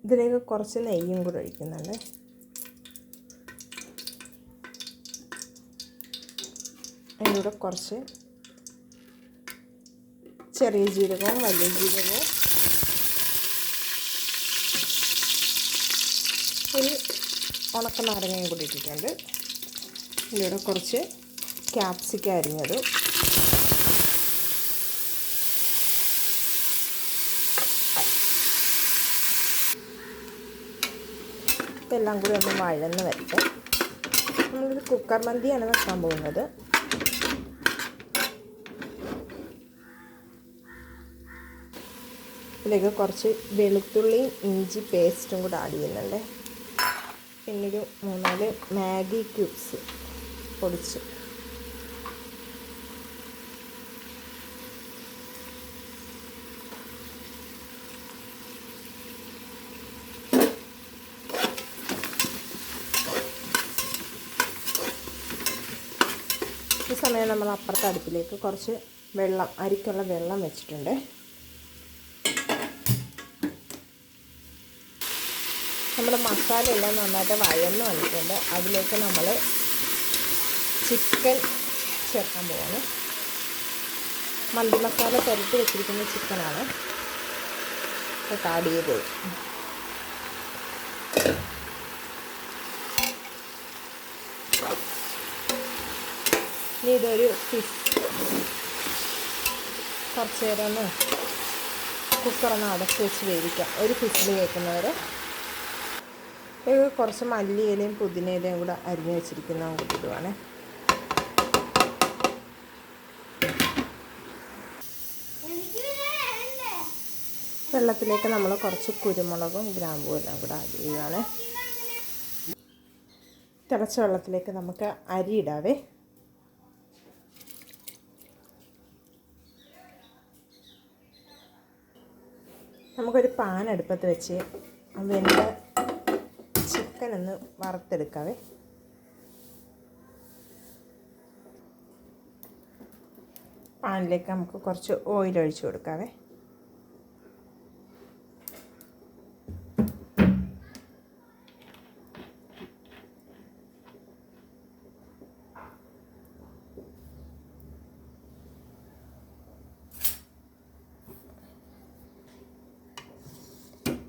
ഇതിലേക്ക് കുറച്ച് നെയ്യും കൂടെ ഒഴിക്കുന്നുണ്ട്. അതിൻ്റെ കൂടെ കുറച്ച് ചെറിയ ജീരകവും വലിയ ജീരകവും ഒരു ഉണക്കനാരങ്ങയും കൂടി ഇട്ടിട്ടുണ്ട്. ഇതിലൂടെ കുറച്ച് ക്യാപ്സിക്കം അരിഞ്ഞത്, ഇതെല്ലാം കൂടി ഒന്ന് വഴന്ന് വരട്ടെ. നമ്മളൊരു കുക്കർ മന്തിയാണ് വെക്കാൻ പോകുന്നത്. ഇതിലേക്ക് കുറച്ച് വെളുത്തുള്ളിയും ഇഞ്ചി പേസ്റ്റും കൂടെ ആഡ് ചെയ്യുന്നുണ്ട്. പിന്നെ ഒരു 3-4 മാഗി ക്യൂബ്സ് പൊടിച്ച്. ഈ സമയം നമ്മൾ അപ്പുറത്തെ അടുപ്പിലേക്ക് കുറച്ച് വെള്ളം, അരിക്കുള്ള വെള്ളം വെച്ചിട്ടുണ്ട്. നമ്മുടെ മസാലയെല്ലാം നന്നായിട്ട് വഴന്ന് വന്നിട്ടുണ്ട്. അതിലേക്ക് നമ്മൾ ചിക്കൻ ചേർക്കാൻ പോവാണ്. മന്തി മസാല പുരട്ടി വെച്ചിരിക്കുന്ന ചിക്കനാണ് ആഡ് ചെയ്തത്. ഇനി ഇതൊരു കുറച്ച് നേരം ഒന്ന് കുക്കറൊന്ന് അടച്ച് വെച്ച് വേവിക്കാം. ഒരു ഫിസിൽ കേൾക്കുന്നവരെ. ഇത് കുറച്ച് മല്ലിയിലയും പുതിനയിലയും കൂടെ അരിഞ്ഞ് വെച്ചിരിക്കുന്ന കൂട്ടിടുവാണ്. വെള്ളത്തിലേക്ക് നമ്മൾ കുറച്ച് കുരുമുളകും ഗ്രാമ്പും എല്ലാം കൂടെ ആഡ് ചെയ്യുവാണ്. തിളച്ച വെള്ളത്തിലേക്ക് നമുക്ക് അരി ഇടാവേ. നമുക്കൊരു പാൻ അടുപ്പത്ത് വെച്ച് വെന്ത ചിക്കൻ ഒന്ന് വറുത്തെടുക്കാവേ. പാനിലേക്ക് നമുക്ക് കുറച്ച് ഓയിൽ ഒഴിച്ച് കൊടുക്കാവേ.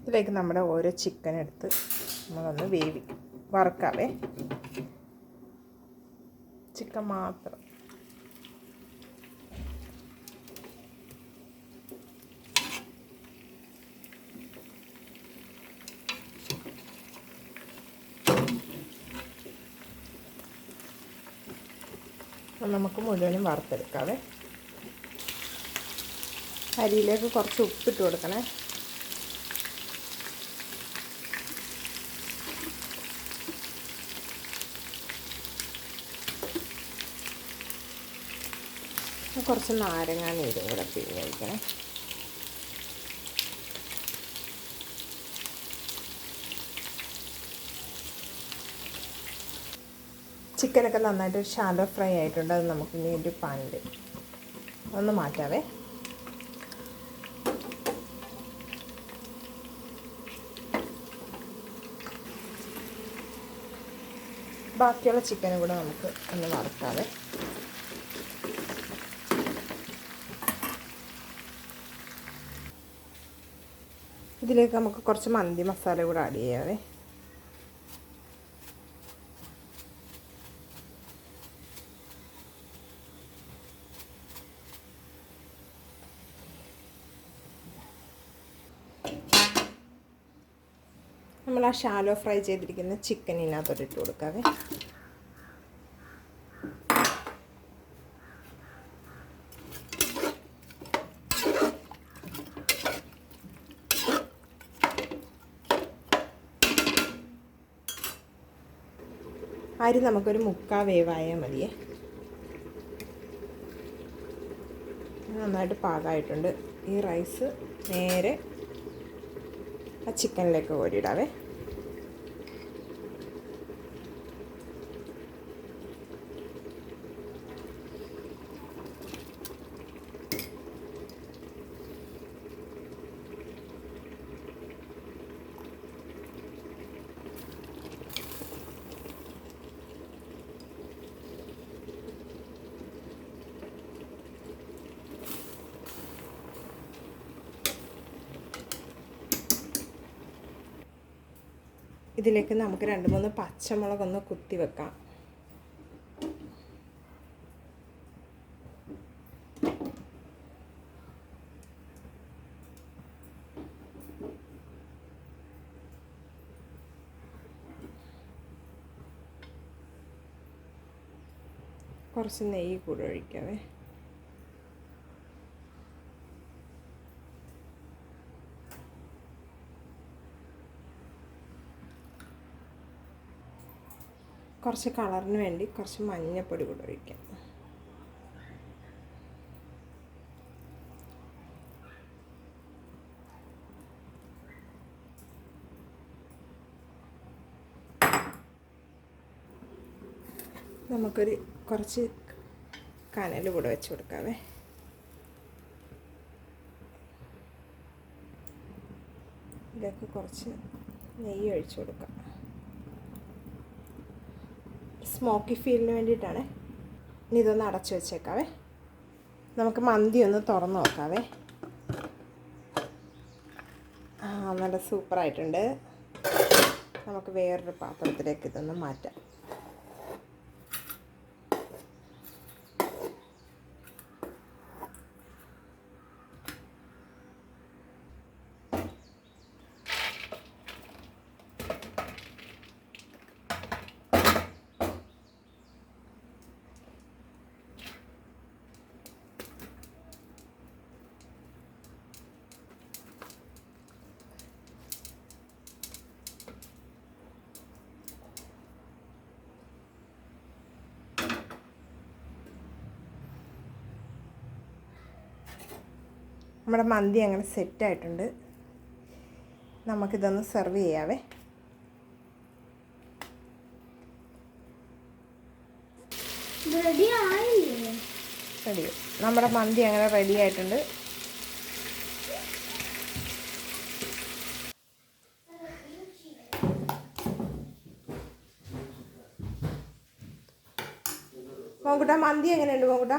ഇതിലേക്ക് നമ്മുടെ ഓരോ ചിക്കൻ എടുത്ത് നമ്മളൊന്ന് വറുക്കാവേ. ചിക്കൻ മാത്രം. നമുക്ക് മുഴുവനും വറുത്തെടുക്കാവേ. അരിയിലേക്ക് കുറച്ച് ഉപ്പിട്ട് കൊടുക്കണേ. കുറച്ച് നാരങ്ങ നീരും കൂടെ പിഴിഞ്ഞ് ഒഴിക്കണേ. ചിക്കനൊക്കെ നന്നായിട്ട് ഷാലോ ഫ്രൈ ആയിട്ടുണ്ട്. അത് നമുക്ക് ഇനി ഒരു പാനിൽ ഒന്ന് മാറ്റാവേ. ബാക്കിയുള്ള ചിക്കനും കൂടെ നമുക്ക് ഒന്ന് വറുക്കാവേ. ഇതിലേക്ക് നമുക്ക് കുറച്ച് മന്തി മസാല കൂടെ ആഡ് ചെയ്യാവേ. നമ്മൾ ആ ഷാലോ ഫ്രൈ ചെയ്തിരിക്കുന്ന ചിക്കൻ ഇതിനകത്തോട്ട് ഇട്ട് കൊടുക്കാവേ. അരി നമുക്കൊരു 3/4 വേവായാൽ മതിയേ. നന്നായിട്ട് പാകമായിട്ടുണ്ട്. ഈ റൈസ് നേരെ ആ ചിക്കനിലേക്ക് കോരിയിടാവേ. ഇതിലേക്ക് നമുക്ക് 2-3 പച്ചമുളകൊന്ന് കുത്തി വെക്കാം. കുറച്ച് നെയ്യ് കൂടെ ഒഴിക്കാവേ. കുറച്ച് കളറിന് വേണ്ടി കുറച്ച് മഞ്ഞൾപ്പൊടി കൂടെ ഒഴിക്കാം. നമുക്കൊരു കുറച്ച് കനൽ കൂടെ വെച്ച് കൊടുക്കാവേ. ഇതിലേക്ക് കുറച്ച് നെയ്യ് ഒഴിച്ച് കൊടുക്കാം. സ്മോക്കി ഫീലിന് വേണ്ടിയിട്ടാണ്. ഇനി ഇതൊന്ന് അടച്ചു വെച്ചേക്കാവേ. നമുക്ക് മന്തി ഒന്ന് തുറന്ന് നോക്കാവേ. നല്ല സൂപ്പറായിട്ടുണ്ട്. നമുക്ക് വേറൊരു പാത്രത്തിലേക്ക് ഇതൊന്ന് മാറ്റാം. നമ്മുടെ മന്തി അങ്ങനെ സെറ്റായിട്ടുണ്ട്. നമുക്കിതൊന്ന് സെർവ് ചെയ്യാവേ. റെഡി. നമ്മുടെ മന്തി അങ്ങനെ റെഡി ആയിട്ടുണ്ട്. മോങ്കുട്ട, മന്തി എങ്ങനെയുണ്ട് മോങ്കുട്ട?